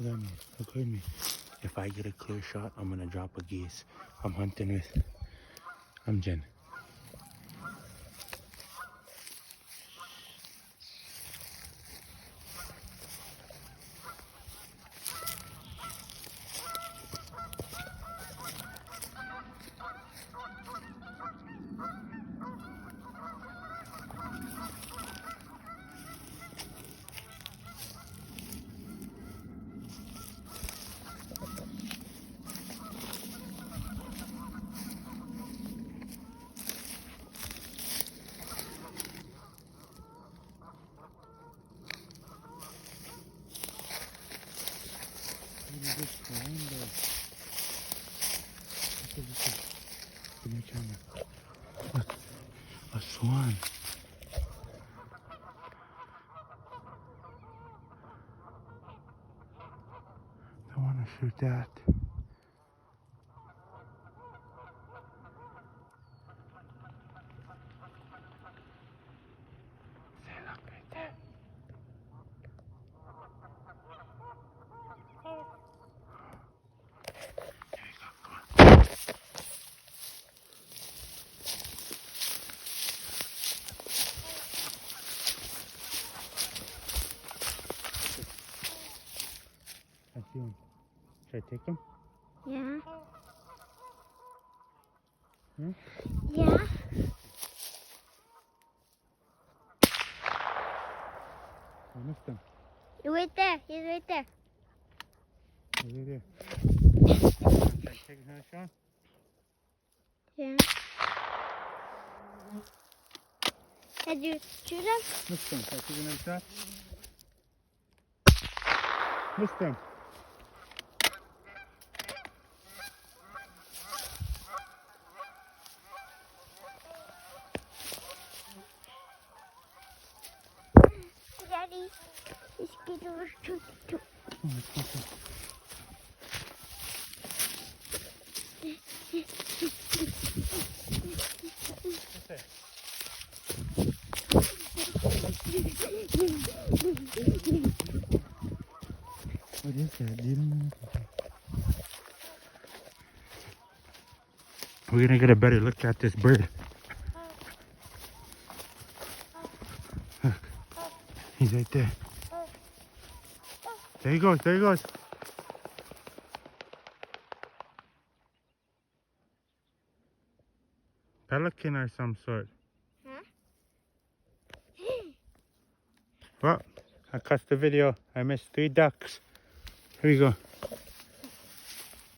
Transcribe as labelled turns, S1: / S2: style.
S1: Look at me. Look at me. If I get a clear shot, I'm gonna drop a geese. I'm hunting with Jen. Give me a camera. Look, a swan. I want to shoot that. See, look right there. Here we go, come on. I see him. Should I take him?
S2: Yeah.
S1: Hmm?
S2: Yeah.
S1: I missed him.
S2: You're right there. He's right there.
S1: He's right there. Should I take another shot?
S2: Yeah. Did you shoot him?
S1: Missed him. Should I take another shot? Missed him.
S2: Daddy, this kid was shoot too.
S1: Oh, let's go, let's go. What is that? You don't know what that is. We're gonna get a better look at this bird. Look, he's right there. There he goes, there he goes. Pelican or some sort.
S2: Huh?
S1: Well, I cut the video. I missed 3 ducks. Here we go.